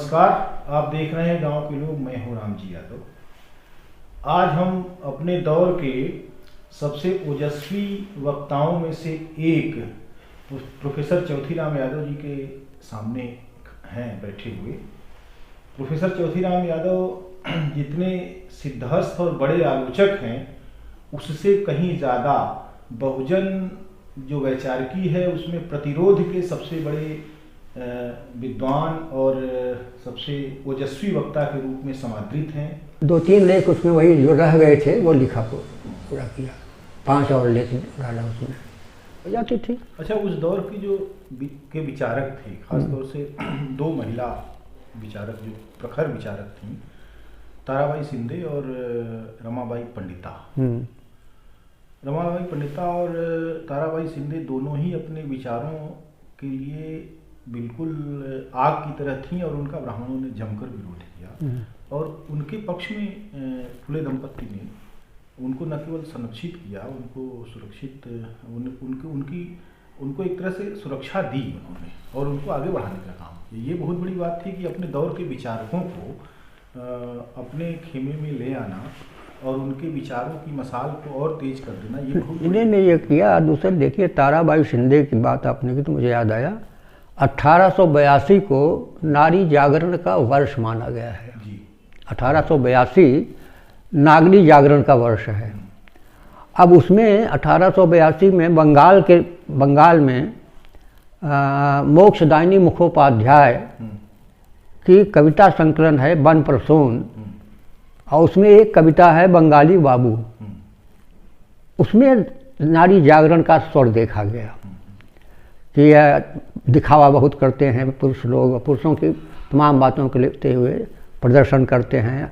नमस्कार, आप देख रहे हैं गांव के लोग। मैं हूं रामजी यादव। आज हम अपने दौर के सबसे ओजस्वी वक्ताओं में से एक प्रोफेसर चौथीराम यादव जी के सामने हैं बैठे हुए। प्रोफेसर चौथीराम यादव जितने सिद्धहस्त और बड़े आलोचक हैं, उससे कहीं ज़्यादा बहुजन जो वैचारिकी है उसमें प्रतिरोध के सबसे बड़े विद्वान और सबसे ओजस्वी वक्ता के रूप में समादृत हैं। 2-3 लेख उसमें वही जो रह गए थे वो लिखा को पूरा किया। 5 और लेख डाला उसमें, हो जाती थी। अच्छा, उस दौर की जो के विचारक थे, खासतौर से 2 महिला विचारक जो प्रखर विचारक थीं, ताराबाई शिंदे और रमाबाई पंडिता। रमाबाई पंडिता और ताराबाई शिंदे दोनों ही अपने विचारों के लिए बिल्कुल आग की तरह थीं और उनका ब्राह्मणों ने जमकर विरोध किया। और उनके पक्ष में फुले दंपत्ति ने उनको न केवल संरक्षित किया, उनको सुरक्षित उनको एक तरह से सुरक्षा दी उन्होंने और उनको आगे बढ़ाने का काम किया। ये बहुत बड़ी बात थी कि अपने दौर के विचारकों को अपने खेमे में ले आना और उनके विचारों की मसाल को और तेज कर देना। ये बहुत इन्होंने ये किया। दूसरे देखिए, ताराबाई शिंदे की बात आपने की तो मुझे याद आया, 1882 को नारी जागरण का वर्ष माना गया है। 1882 नागरी जागरण का वर्ष है। अब उसमें 1882 में बंगाल में मोक्षदायिनी मुखोपाध्याय की कविता संकलन है वन प्रसून, और उसमें एक कविता है बंगाली बाबू। उसमें नारी जागरण का स्वर देखा गया कि यह दिखावा बहुत करते हैं पुरुष लोग, पुरुषों की तमाम बातों को लेते हुए प्रदर्शन करते हैं,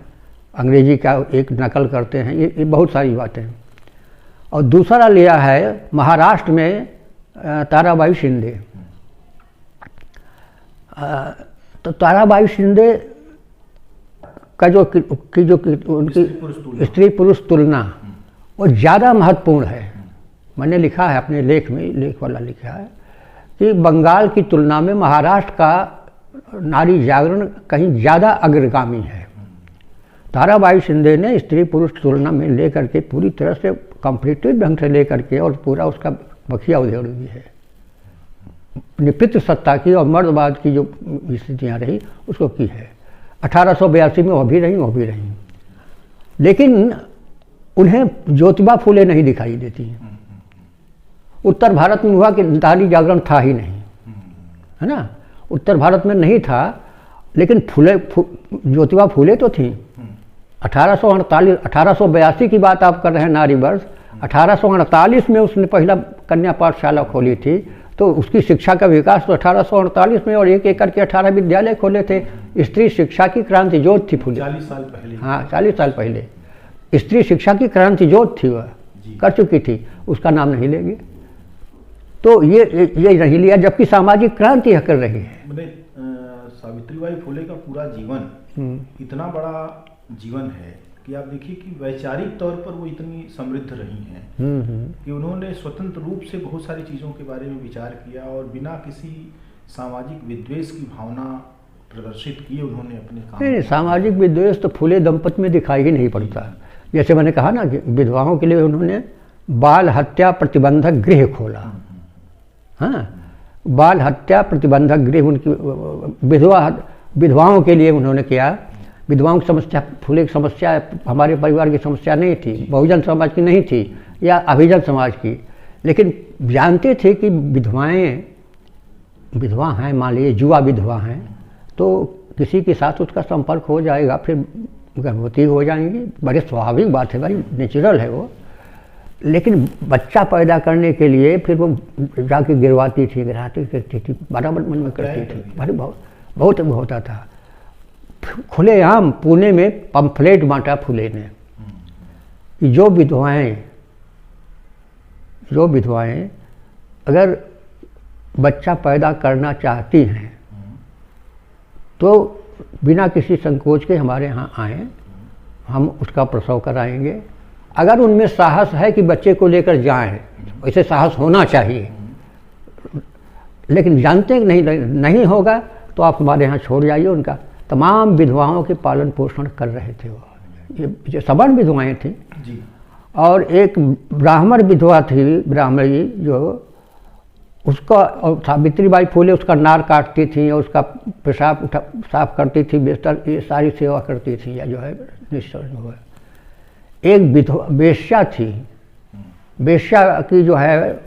अंग्रेजी का एक नकल करते हैं, ये बहुत सारी बातें। और दूसरा लिया है महाराष्ट्र में ताराबाई शिंदे। तो ताराबाई शिंदे का जो उनकी स्त्री पुरुष तुलना वो ज़्यादा महत्वपूर्ण है। मैंने लिखा है अपने लेख में, लेख वाला लिखा है कि बंगाल की तुलना में महाराष्ट्र का नारी जागरण कहीं ज़्यादा अग्रगामी है। ताराबाई शिंदे ने स्त्री पुरुष तुलना में लेकर के पूरी तरह से कॉम्पिटिटिव ढंग से लेकर के और पूरा उसका बखिया उधेड़ दी है। निपित सत्ता की और मर्दवाद की जो स्थितियाँ रही उसको की है। 1882 में वो भी रही, लेकिन उन्हें ज्योतिबा फुले नहीं दिखाई देती। उत्तर भारत में हुआ कि नारी जागरण था ही नहीं, है ना, उत्तर भारत में नहीं था, लेकिन ज्योतिबा फुले तो थी। 1882 की बात आप कर रहे हैं, नारी वर्ष। 1848 में उसने पहला कन्या पाठशाला खोली थी, तो उसकी शिक्षा का विकास तो 1848 में, और एक एक करके 18 विद्यालय खोले थे। स्त्री शिक्षा की क्रांति जोत थी फुले। 40 साल पहले। हाँ, 40 साल पहले स्त्री शिक्षा की क्रांति जोत थी, वह कर चुकी थी, उसका नाम नहीं लेंगे। तो ये नहीं लिया, जबकि सामाजिक क्रांति यह कर रही है। सावित्रीबाई फुले का पूरा जीवन इतना बड़ा जीवन है कि आप देखिए कि वैचारिक तौर पर वो इतनी समृद्ध रही हैं कि उन्होंने स्वतंत्र रूप से बहुत सारी चीज़ों के बारे में विचार किया और बिना किसी सामाजिक विद्वेष की भावना प्रदर्शित किए उन्होंने अपने काम। नहीं, सामाजिक विद्वेष तो फुले दंपत्ति में दिखाई ही नहीं पड़ता। जैसे मैंने कहा ना कि विधवाओं के लिए उन्होंने बाल हत्या प्रतिबंधक गृह खोला। हाँ, बाल हत्या प्रतिबंधक गृह उनकी विधवाओं के लिए उन्होंने किया। विधवाओं की समस्या फुले की समस्या हमारे परिवार की समस्या नहीं थी, बहुजन समाज की नहीं थी या अभिजन समाज की, लेकिन जानते थे कि विधवा हैं, मान लीजिए जुआ विधवा हैं, तो किसी के साथ उसका संपर्क हो जाएगा, फिर गर्भवती हो जाएंगी, बड़े स्वाभाविक बात है भाई, नेचुरल है वो। लेकिन बच्चा पैदा करने के लिए फिर वो जाके गिरवाती थी, करती थी, बराबर मन में करती थी, बहुत होता था। खुलेआम पुणे में पंफलेट बांटा फुले ने कि जो विधवाएं अगर बच्चा पैदा करना चाहती हैं तो बिना किसी संकोच के हमारे यहाँ आएँ, हम उसका प्रसव कराएंगे। अगर उनमें साहस है कि बच्चे को लेकर जाएं, वैसे साहस होना चाहिए, लेकिन जानते हैं कि नहीं होगा तो आप हमारे यहाँ छोड़ जाइए, उनका तमाम विधवाओं के पालन पोषण कर रहे थे वो। ये जो सवर्ण विधवाएं थीं जी। और एक ब्राह्मण विधवा थी, ब्राह्मणी, जो उसका, और सावित्रीबाई फुले उसका नार काटती थी और उसका पेशाब साफ करती थी, बिस्तर, ये सारी सेवा करती थी, या जो है निश्चय जो है। एक विधवा वेश्या थी, वेश्या की जो है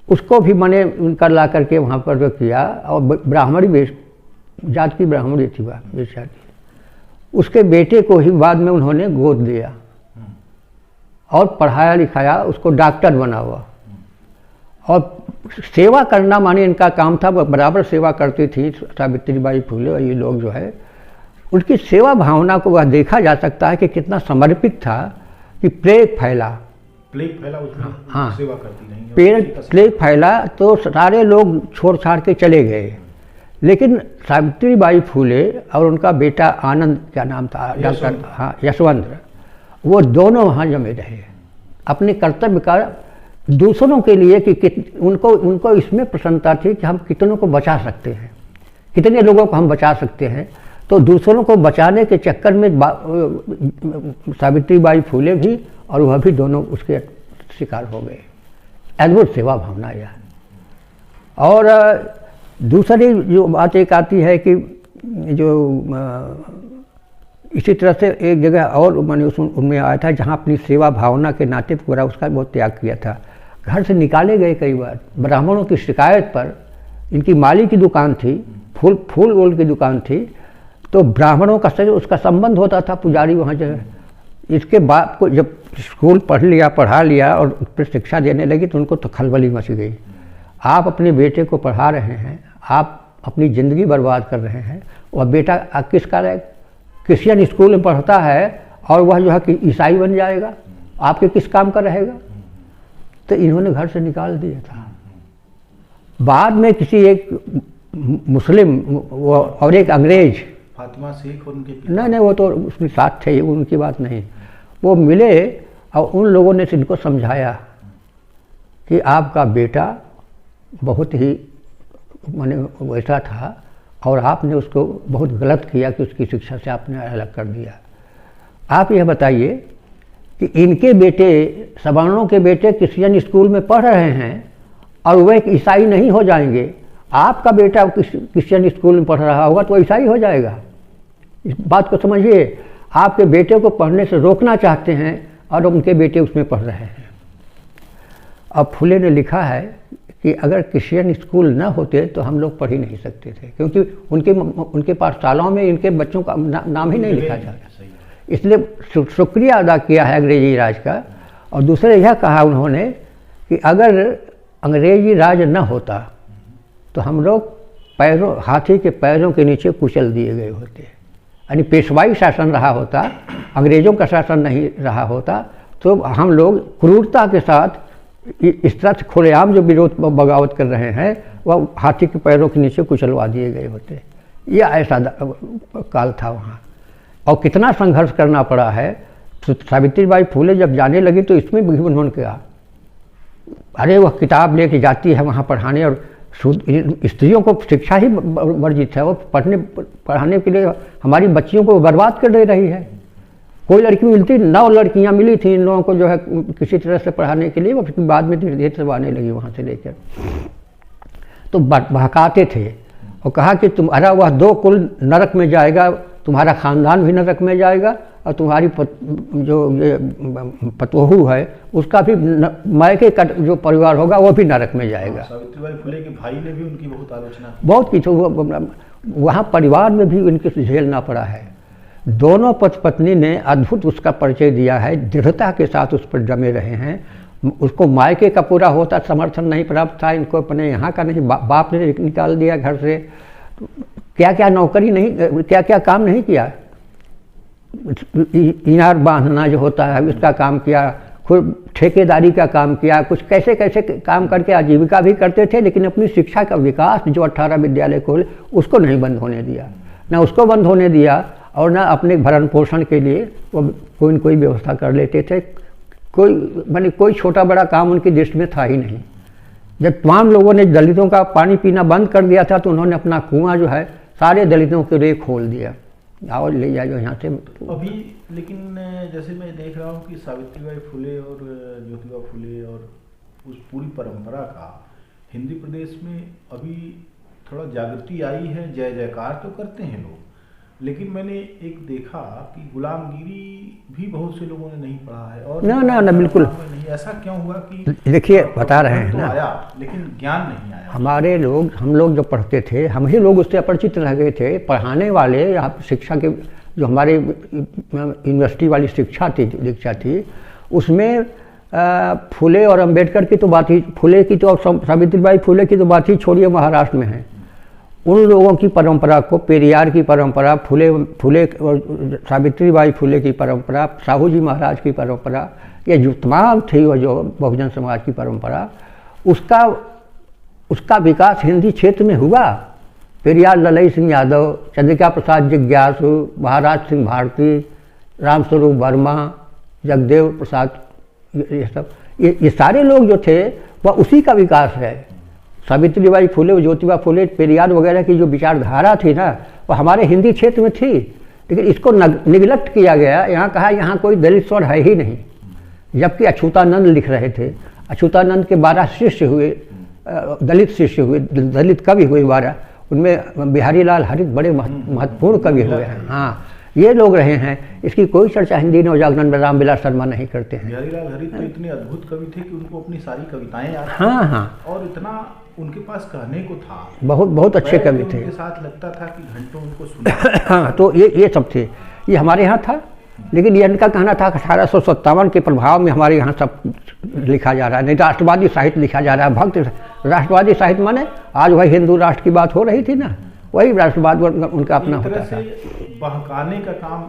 उसको भी मैंने उनका ला करके वहाँ पर जो किया, और ब्राह्मणी जात की ब्राह्मणी थी वह वेश्या की, उसके बेटे को ही बाद में उन्होंने गोद दिया और पढ़ाया लिखाया, उसको डॉक्टर बना हुआ। और सेवा करना माने इनका काम था, वो बराबर सेवा करती थी सावित्रीबाई फुले। और ये लोग जो है उनकी सेवा भावना को वह देखा जा सकता है कि कितना समर्पित था कि प्लेग फैला उसमें हाँ, सेवा करती नहीं, प्लेग फैला तो सारे लोग छोड़ छाड़ के चले गए, लेकिन सावित्रीबाई फुले और उनका बेटा आनंद, क्या नाम था, डॉक्टर, हाँ, यशवंत, वो दोनों वहाँ जमे रहे अपने कर्तव्य का दूसरों के लिए कि उनको इसमें प्रसन्नता थी कि हम कितनों को बचा सकते हैं, कितने लोगों को हम बचा सकते हैं। तो दूसरों को बचाने के चक्कर में सावित्रीबाई फुले भी और वह भी दोनों उसके शिकार हो गए। अद्भुत सेवा भावना यह। और दूसरी जो बात एक आती है कि जो इसी तरह से एक जगह और मैंने उनमें आया था जहाँ अपनी सेवा भावना के नाते पूरा उसका बहुत त्याग किया था। घर से निकाले गए कई बार ब्राह्मणों की शिकायत पर। इनकी माली की दुकान थी, फूल वूल की दुकान थी, तो ब्राह्मणों का से उसका संबंध होता था, पुजारी वहाँ जो है। इसके बाद को जब स्कूल पढ़ा लिया और उस पर शिक्षा देने लगी तो उनको तो खलबली मच गई। आप अपने बेटे को पढ़ा रहे हैं, आप अपनी ज़िंदगी बर्बाद कर रहे हैं, और बेटा किसका क्रिश्चियन स्कूल में पढ़ता है और वह जो है कि ईसाई बन जाएगा, आपके किस काम का रहेगा। तो इन्होंने घर से निकाल दिया था। बाद में किसी एक मुस्लिम और एक अंग्रेज, फातिमा शेख और उनके नहीं वो तो उसके साथ थे, उनकी बात नहीं, वो मिले और उन लोगों ने इनको समझाया कि आपका बेटा बहुत ही माने वैसा था और आपने उसको बहुत गलत किया कि उसकी शिक्षा से आपने अलग कर दिया। आप यह बताइए कि इनके बेटे, सवर्णों के बेटे क्रिश्चियन स्कूल में पढ़ रहे हैं और वह एक ईसाई नहीं हो जाएंगे। आपका बेटा क्रिश्चियन स्कूल में पढ़ रहा होगा तो ईसाई हो जाएगा। इस बात को समझिए, आपके बेटे को पढ़ने से रोकना चाहते हैं और उनके बेटे उसमें पढ़ रहे हैं। अब फुले ने लिखा है कि अगर क्रिश्चियन स्कूल न होते तो हम लोग पढ़ ही नहीं सकते थे, क्योंकि उनके पाठशालाओं में इनके बच्चों का नाम ही नहीं लिखा जाता। इसलिए शुक्रिया अदा किया है अंग्रेजी राज का। और दूसरे यह कहा उन्होंने कि अगर अंग्रेजी राज न होता तो हम लोग हाथी के पैरों के नीचे कुचल दिए गए होते। यानी पेशवाई शासन रहा होता, अंग्रेज़ों का शासन नहीं रहा होता, तो हम लोग क्रूरता के साथ इस तरह से खुलेआम जो विरोध बगावत कर रहे हैं वह हाथी के पैरों के नीचे कुचलवा दिए गए होते। यह ऐसा काल था वहाँ, और कितना संघर्ष करना पड़ा है। तो सावित्रीबाई फुले जब जाने लगी तो इसमें भी उन्होंने कहा, अरे वह किताब लेके जाती है वहाँ पढ़ाने, और स्त्रियों को शिक्षा ही वर्जित है, वो पढ़ाने के लिए हमारी बच्चियों को बर्बाद कर दे रही है। कोई लड़की मिलती, 9 लड़कियां मिली थी इन लोगों को जो है किसी तरह से पढ़ाने के लिए, वो बाद में धीरे धीरे सब आने लगी वहाँ से लेकर। तो बहकाते थे और कहा कि तुम्हारा वह 2 कुल नरक में जाएगा, तुम्हारा खानदान भी नरक में जाएगा, और तुम्हारी जो ये पतोहू है उसका भी मायके का जो परिवार होगा वो भी नरक में जाएगा। सावित्रीबाई फुले के भाई ने भी उनकी बहुत आलोचना, बहुत की। तो वहाँ परिवार में भी उनके झेलना पड़ा है। दोनों पति पत्नी ने अद्भुत उसका परिचय दिया है, दृढ़ता के साथ उस पर जमे रहे हैं। उसको मायके का पूरा होता समर्थन नहीं प्राप्त था, इनको अपने यहाँ का नहीं, बाप ने निकाल दिया घर से। क्या क्या नौकरी नहीं, क्या क्या काम नहीं किया, इनार बांधना जो होता है उसका काम किया, खुद ठेकेदारी का काम किया, कुछ कैसे कैसे काम करके आजीविका भी करते थे। लेकिन अपनी शिक्षा का विकास जो 18 विद्यालय खोले उसको नहीं बंद होने दिया, ना उसको बंद होने दिया, और ना अपने भरण पोषण के लिए वो कोई न कोई व्यवस्था कर लेते थे। कोई छोटा बड़ा काम उनकी दृष्टि में था ही नहीं। जब तमाम लोगों ने दलितों का पानी पीना बंद कर दिया था तो उन्होंने अपना कुआं जो है सारे दलितों के लिए खोल दिया। आओ ले जाओ यहाँ से। अभी लेकिन जैसे मैं देख रहा हूँ कि सावित्रीबाई फुले और ज्योतिबा फुले और उस पूरी परंपरा का हिंदी प्रदेश में अभी थोड़ा जागृति आई है, जय जयकार तो करते हैं लोग, लेकिन मैंने एक देखा कि गुलामगिरी भी बहुत से लोगों ने नहीं पढ़ा है। और ना बिल्कुल नहीं। ऐसा क्यों हुआ कि देखिए बता रहे हैं तो ना, आया लेकिन ज्ञान नहीं आया। हम लोग जो पढ़ते थे, हम ही लोग उससे अपरिचित रह गए थे। पढ़ाने वाले यहाँ शिक्षा के जो हमारे यूनिवर्सिटी वाली शिक्षा थी उसमें फुले और अंबेडकर की तो बात ही, फुले की तो और सावित्रीबाई फुले की तो बात ही छोड़िए, महाराष्ट्र में है। उन लोगों की परंपरा को, पेरियार की परंपरा, फुले और सावित्रीबाई फुले की परंपरा, साहू जी महाराज की परंपरा, ये जो तमाम थी वो जो बहुजन समाज की परंपरा, उसका विकास हिंदी क्षेत्र में हुआ। पेरियार ललई सिंह यादव, चंद्रिका प्रसाद जिज्ञासु, महाराज सिंह भारती, रामस्वरूप वर्मा, जगदेव प्रसाद, ये सारे लोग जो थे वह उसी का विकास है। सावित्रीबाई फुले, ज्योतिबा फुले, पेरियार वगैरह की जो विचारधारा थी ना, वो हमारे हिंदी क्षेत्र में थी, लेकिन इसको निगलेक्ट किया गया। यहाँ कहा यहाँ कोई दलित स्वर है ही नहीं, जबकि अछूतानंद लिख रहे थे। अछूतानंद के 12 शिष्य हुए, दलित शिष्य हुए, दलित कवि हुए 12, उनमें बिहारी लाल हरित बड़े महत्वपूर्ण कवि हुए हैं। हाँ, ये लोग रहे हैं, इसकी कोई चर्चा हिंदी नवजागरण में रामविलास शर्मा नहीं करते हैं। बिहारी लाल हरित तो इतने अद्भुत कवि थे कि उनको अपनी सारी कविताएं याद थी। हाँ, और इतना उनके पास कहने को था, बहुत अच्छे कवि थे। उनके साथ लगता था कि घंटों उनको सुना। हाँ, तो ये सब थे, ये हमारे यहाँ था। लेकिन ये इनका कहना था कि 1857 के प्रभाव में हमारे यहाँ सब लिखा जा रहा है, नहीं राष्ट्रवादी साहित्य लिखा जा रहा है। भक्त राष्ट्रवादी साहित्य माने आज वही हिंदू राष्ट्र की बात हो रही थी ना, वही राष्ट्रवाद उनका अपना होता था। बहकाने का काम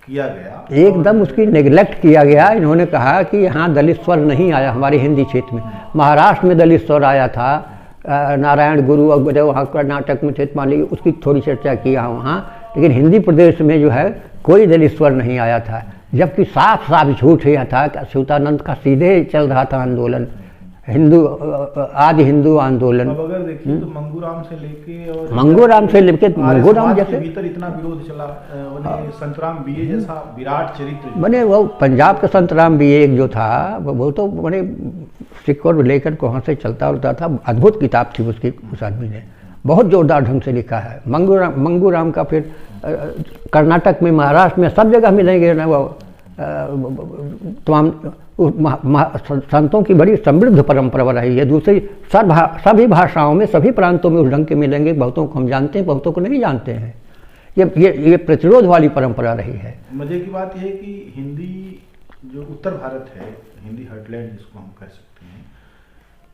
किया गया, एकदम उसकी नेग्लेक्ट किया गया। इन्होंने कहा कि यहाँ दलित स्वर नहीं आया हमारे हिंदी क्षेत्र में। महाराष्ट्र में दलित स्वर आया था, नारायण गुरु और वहाँ कर्नाटक में थे, मान लीजिए उसकी थोड़ी चर्चा किया वहाँ, लेकिन हिंदी प्रदेश में जो है कोई दलित स्वर नहीं आया था। जबकि साफ साफ झूठ यह था कि अच्युतानंद का सीधे चल रहा था आंदोलन, आदि हिंदू आंदोलन। अब अगर देखिए तो मंगूराम से लेके मंगूराम जैसे भीतर इतना विरोध चला, संतराम बीए जैसा विराट चरित्र बने, वो पंजाब का संतराम बीए जो था वो तो बड़े सिख और लेकर को वहाँ से चलता उड़ता था। अद्भुत किताब थी उसकी, उस आदमी ने बहुत जोरदार ढंग से लिखा है। मंगूराम का फिर कर्नाटक में, महाराष्ट्र में सब जगह मिलेंगे ना, वो तमाम संतों की बड़ी समृद्ध परंपरा रही है। दूसरी सभी भाषाओं में, सभी प्रांतों में उस ढंग के मिलेंगे। बहुतों को हम जानते हैं, बहुतों को नहीं जानते हैं। ये प्रतिरोध वाली परंपरा रही है। मजे की बात यह है कि हिंदी जो उत्तर भारत है, हिंदी हार्टलैंड जिसको हम कह सकते हैं,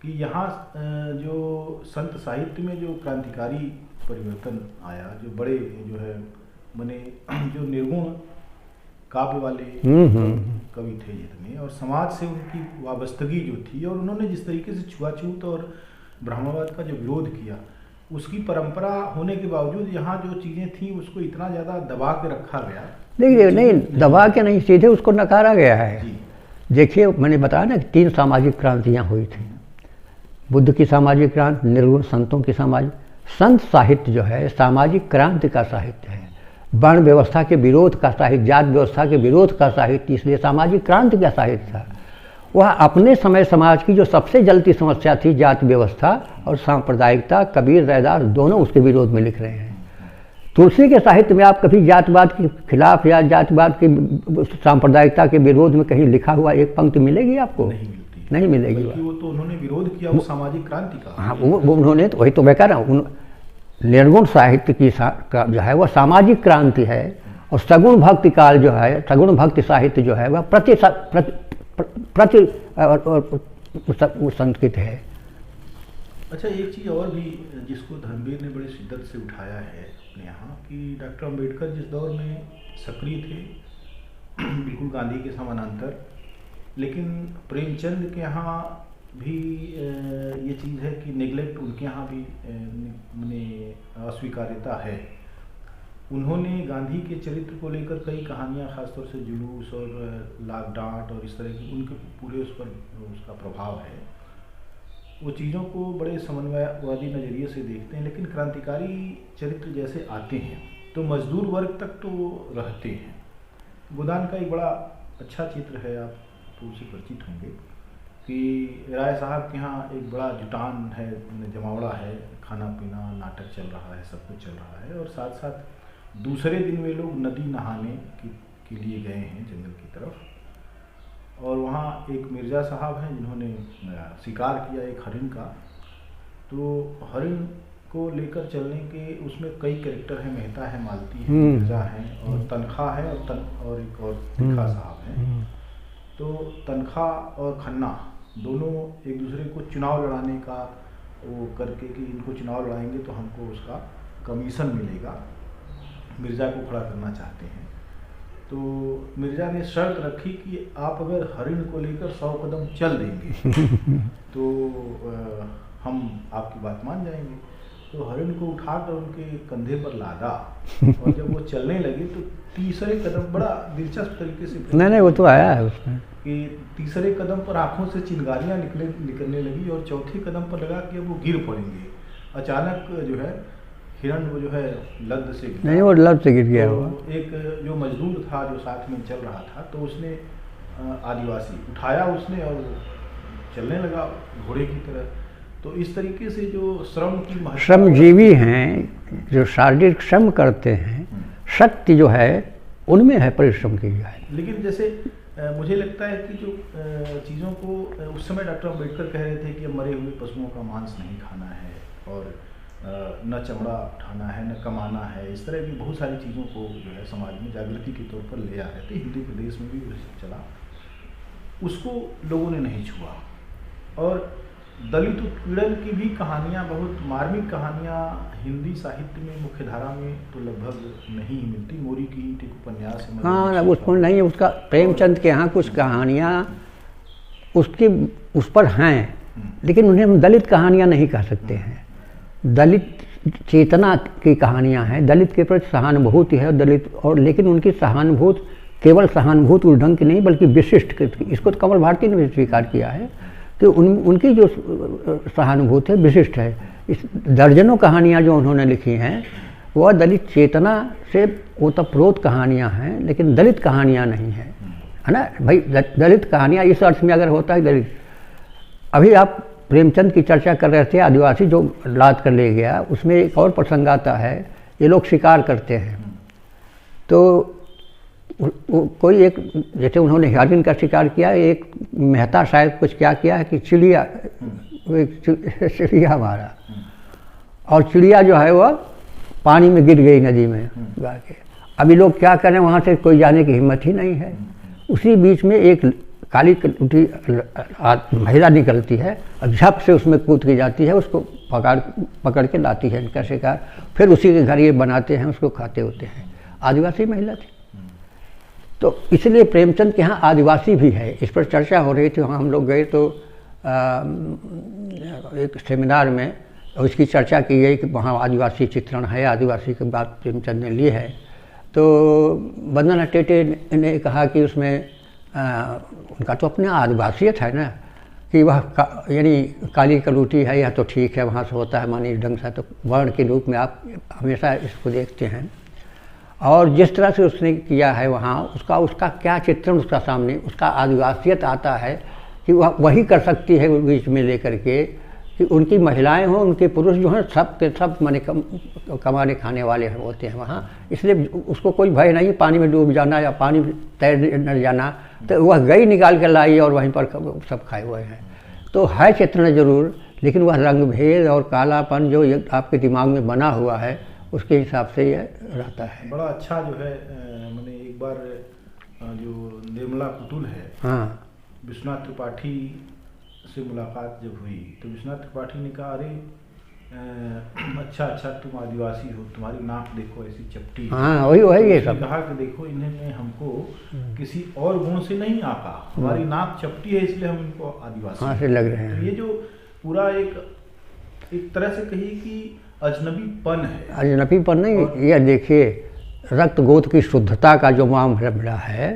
कि यहाँ जो संत साहित्य में जो क्रांतिकारी परिवर्तन आया, जो बड़े जो है मने जो निर्गुण काव्य वाले कवि थे जितने, और समाज से उनकी वाबस्तगी जो थी, और उन्होंने जिस तरीके से छुआछूत और ब्राह्मणवाद का जो विरोध किया, उसकी परंपरा होने के बावजूद यहाँ जो चीज़ें थी उसको इतना ज़्यादा दबा के रखा गया। नहीं दबा के नहीं, सीधे उसको नकारा गया है। देखिए मैंने बताया ना कि 3 सामाजिक क्रांतियाँ हुई थी। बुद्ध की सामाजिक क्रांति, निर्गुण संतों की सामाजिक, संत साहित्य जो है सामाजिक क्रांति का साहित्य है, वर्ण व्यवस्था के विरोध का साहित्य, जात व्यवस्था के विरोध का साहित्य, इसलिए सामाजिक क्रांति का साहित्य था। वह अपने समय समाज की जो सबसे जलती समस्या थी, जात व्यवस्था और सांप्रदायिकता, कबीर रैदास दोनों उसके विरोध में लिख रहे हैं। तुलसी के साहित्य में आप कभी जातवाद के खिलाफ या जातवाद के सांप्रदायिकता के विरोध में कहीं लिखा हुआ एक पंक्ति मिलेगी आपको? नहीं मिलेगी। वो तो उन्होंने विरोध किया वो सामाजिक क्रांति का। हाँ, वो उन्होंने, तो वही तो मैं कह रहा हूँ, निर्गुण साहित्य की का जो है वह सामाजिक क्रांति है, और सगुण भक्ति काल जो है, सगुण भक्ति साहित्य जो है वह प्रति संस्कृत है। अच्छा, एक चीज़ और भी जिसको धर्मवीर ने बड़ी शिद्दत से उठाया है अपने यहाँ, कि डॉक्टर अम्बेडकर जिस दौर में सक्रिय थे, बिल्कुल गांधी के समानांतर, लेकिन प्रेमचंद के यहाँ भी ये चीज़ है कि नेगलेक्ट उनके यहाँ भी अस्वीकार्यता है। उन्होंने गांधी के चरित्र को लेकर कई कहानियाँ, खासतौर से जुलूस और लाग डांट और इस तरह की, उनके पूरे उस पर उसका प्रभाव है। वो चीज़ों को बड़े समन्वयवादी नज़रिए से देखते हैं, लेकिन क्रांतिकारी चरित्र जैसे आते हैं तो मजदूर वर्ग तक तो रहते हैं। गोदान का एक बड़ा अच्छा चित्र है, आप तो उसे परिचित होंगे कि राय साहब के यहाँ एक बड़ा जुटान है, जमावड़ा है, खाना पीना नाटक चल रहा है, सब कुछ चल रहा है, और साथ साथ दूसरे दिन वे लोग नदी नहाने के लिए गए हैं जंगल की तरफ, और वहाँ एक मिर्ज़ा साहब हैं जिन्होंने शिकार किया एक हरिण का। तो हरिण को लेकर चलने के उसमें कई कैरेक्टर हैं, मेहता है, मालती है, मिर्ज़ा हैं, और तनख्वाह है, और एक और तिखा साहब हैं। तो तनख्वाह और खन्ना दोनों एक दूसरे को चुनाव लड़ाने का वो करके कि इनको चुनाव लड़ाएंगे तो हमको उसका कमीशन मिलेगा, मिर्ज़ा को खड़ा करना चाहते हैं। तो मिर्ज़ा ने शर्त रखी कि आप अगर हरिण को लेकर 100 कदम चल देंगे तो हम आपकी बात मान जाएंगे। तो हरिण को उठाकर उनके कंधे पर लादा, और जब वो चलने लगे तो तीसरे कदम, बड़ा दिलचस्प तरीके से नहीं वो तो आया है उसमें, कि तीसरे कदम पर आंखों से चिंगारियां निकलने लगी, और चौथे कदम पर लगा कि अब वो गिर पड़ेंगे। अचानक जो है हिरण वो जो है लद से गिरा। नहीं वो लद से गिर गया। तो एक जो मजदूर था जो साथ में चल रहा था, तो उसने आदिवासी उठाया उसने और चलने लगा घोड़े की तरह। तो इस तरीके से जो श्रम की श्रमजीवी हैं, जो शारीरिक श्रम करते हैं, शक्ति जो है उनमें है परिश्रम की है। लेकिन जैसे मुझे लगता है कि जो चीज़ों को उस समय डॉक्टर अम्बेडकर कह रहे थे कि अब मरे हुए पशुओं का मांस नहीं खाना है, और न चमड़ा उठाना है, न कमाना है, इस तरह की बहुत सारी चीज़ों को जो है समाज में जागृति के तौर पर ले आ रहे थे। हिंदी प्रदेश में भी वो सब चला, उसको लोगों ने नहीं छुआ। और दलित उत्पीड़न की भी कहानियाँ, बहुत मार्मिक कहानियाँ हिंदी साहित्य में मुख्य धारा में तो लगभग नहीं मिलती। मोरी की ईंट एक उपन्यास है, हाँ उसको नहीं, उसका प्रेमचंद के यहाँ कुछ कहानियाँ उसकी उस पर हैं, लेकिन उन्हें हम दलित कहानियाँ नहीं कह सकते हैं। दलित चेतना की कहानियाँ हैं, दलित के प्रति सहानुभूति है दलित, और लेकिन उनकी सहानुभूति केवल सहानुभूति उस ढंग की नहीं बल्कि विशिष्ट, इसको तो कमल भारती ने भी स्वीकार किया है कि उनकी जो सहानुभूति है विशिष्ट है। इस दर्जनों कहानियाँ जो उन्होंने लिखी हैं वह दलित चेतना से ओतप्रोत कहानियाँ हैं, लेकिन दलित कहानियाँ नहीं हैं, है ना भाई। दलित कहानियाँ इस अर्थ में अगर होता है दलित, अभी आप प्रेमचंद की चर्चा कर रहे थे, आदिवासी जो लाद कर ले गया, उसमें एक और प्रसंग आता है, ये लोग शिकार करते हैं। तो कोई एक, जैसे उन्होंने हरिण का शिकार किया, एक मेहता शायद कुछ क्या किया है कि चिड़िया मारा, और चिड़िया जो है वह पानी में गिर गई नदी में गा के। अभी लोग क्या करें, वहाँ से कोई जाने की हिम्मत ही नहीं है। उसी बीच में एक काली कलूटी महिला निकलती है और झप से उसमें कूद के जाती है, उसको पकड़ के लाती है इनका शिकार, फिर उसी के घर ये बनाते हैं, उसको खाते होते हैं। आदिवासी महिला थी। तो इसलिए प्रेमचंद के यहाँ आदिवासी भी है, इस पर चर्चा हो रही थी। वहाँ हम लोग गए तो एक सेमिनार में उसकी चर्चा की गई कि वहाँ आदिवासी चित्रण है, आदिवासी की बात प्रेमचंद ने ली है। तो वंदना टेटे ने कहा कि उसमें उनका तो अपना आदिवासियत है ना, कि वह यानी काली कलूटी है, यह तो ठीक है, वहाँ से होता है मानी ढंग से, तो वर्ण के रूप में आप हमेशा इसको देखते हैं। और जिस तरह से उसने किया है वहाँ, उसका क्या चित्रण उसका सामने, उसका आदिवासियत आता है कि वह वही कर सकती है बीच में लेकर के, कि उनकी महिलाएं हों, उनके पुरुष जो हैं सब के सब माने कमाने खाने वाले होते हैं वहाँ, इसलिए उसको कोई भय नहीं पानी में डूब जाना या पानी में तैर न जाना। तो वह गई निकाल कर लाई और वहीं पर सब खाए हुए हैं। तो है चित्रण जरूर, लेकिन वह रंग भेद और कालापन जो आपके दिमाग में बना हुआ है उसके हिसाब से यह रहता है। बड़ा अच्छा जो है, मैंने एक बार जो निर्मला कुतुल है, हाँ, विश्वनाथ त्रिपाठी से मुलाकात जब हुई तो विश्वनाथ त्रिपाठी ने कहा, अरे अच्छा तुम आदिवासी हो, तुम्हारी नाक देखो ऐसी चपटी है। हाँ वही ये सब कहा कि देखो इन्होंने हमको किसी और गुण से नहीं आका, हमारी नाक चपटी है इसलिए हम इनको आदिवासी हाँ से लग रहे हैं। तो ये जो पूरा एक तरह से कहिए कि अजनबीपन है। अजनबीपन नहीं, यह देखिए रक्त गोद की शुद्धता का जो मामला है,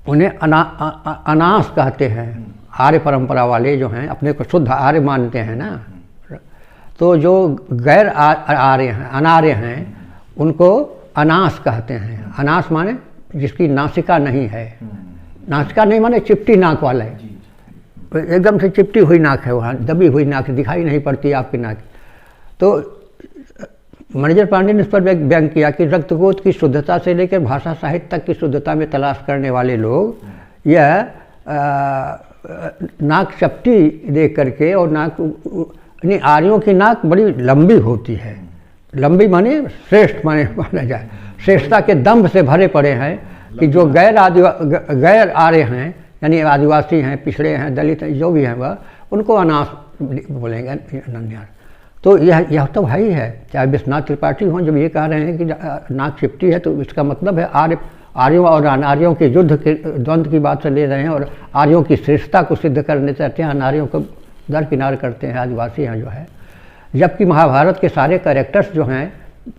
उन्हें अनास कहते हैं। आर्य परंपरा वाले जो हैं अपने को शुद्ध आर्य मानते हैं ना, तो जो गैर आर्य हैं, अनार्य हैं, उनको अनास कहते हैं। अनास माने जिसकी नासिका नहीं है। नासिका नहीं माने चिपटी नाक वाला है, एकदम से चिपटी हुई नाक है, वहाँ दबी हुई नाक, दिखाई नहीं पड़ती आपकी नाक। तो मैनेजर पांडे ने इस पर व्यंग किया कि रक्तकोष की शुद्धता से लेकर भाषा साहित्य तक की शुद्धता में तलाश करने वाले लोग यह नाक चपटी देख करके, और नाक यानी आर्यों की नाक बड़ी लंबी होती है, लंबी माने श्रेष्ठ माने माना जाए, श्रेष्ठता के दम्भ से भरे पड़े हैं कि जो गैर आर्य हैं, यानी आदिवासी हैं, पिछड़े हैं, दलित हैं, जो भी हैं वह उनको अनास बोलेंगे, अनन्यास। तो यह तो भाई है, चाहे विश्वनाथ त्रिपाठी हों, जब ये कह रहे हैं कि नाक चिपटी है, तो इसका मतलब है आर्यों और अनार्यों के युद्ध के द्वंद्व की बात से ले रहे हैं, और आर्यों की श्रेष्ठता को सिद्ध करने चाहते हैं, अनार्यों को दरकिनार करते हैं आदिवासी हैं जो है। जबकि महाभारत के सारे कैरेक्टर्स जो हैं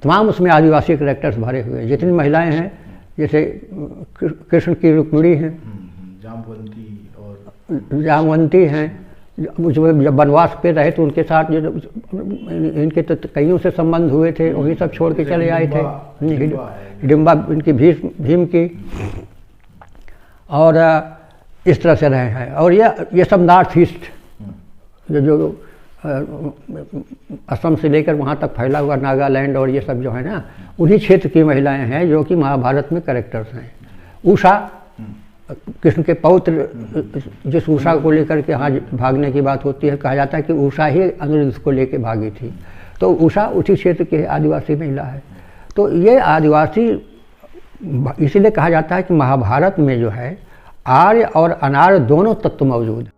तमाम उसमें आदिवासी कैरेक्टर्स भरे हुए हैं। जितनी महिलाएं हैं, जैसे कृष्ण की रुक्मिणी हैं, जामवंती हैं, जब वनवास पे रहे तो उनके साथ जो इनके तो कईयों से संबंध हुए थे, वही सब छोड़ के चले आए थे। हिडिंबा इनकी भीम की, और इस तरह से रहे हैं। और ये सब नॉर्थ ईस्ट जो असम से लेकर वहाँ तक फैला हुआ नागालैंड और ये सब जो है ना, उन्हीं क्षेत्र की महिलाएं हैं जो कि महाभारत में कैरेक्टर्स हैं। उषा, कृष्ण के पौत्र, जिस उषा को लेकर के हाँ भागने की बात होती है, कहा जाता है कि उषा ही अनिरुद्ध को लेकर भागी थी, तो उषा उसी क्षेत्र की आदिवासी महिला है। तो ये आदिवासी, इसीलिए कहा जाता है कि महाभारत में जो है आर्य और अनार्य दोनों तत्व मौजूद हैं।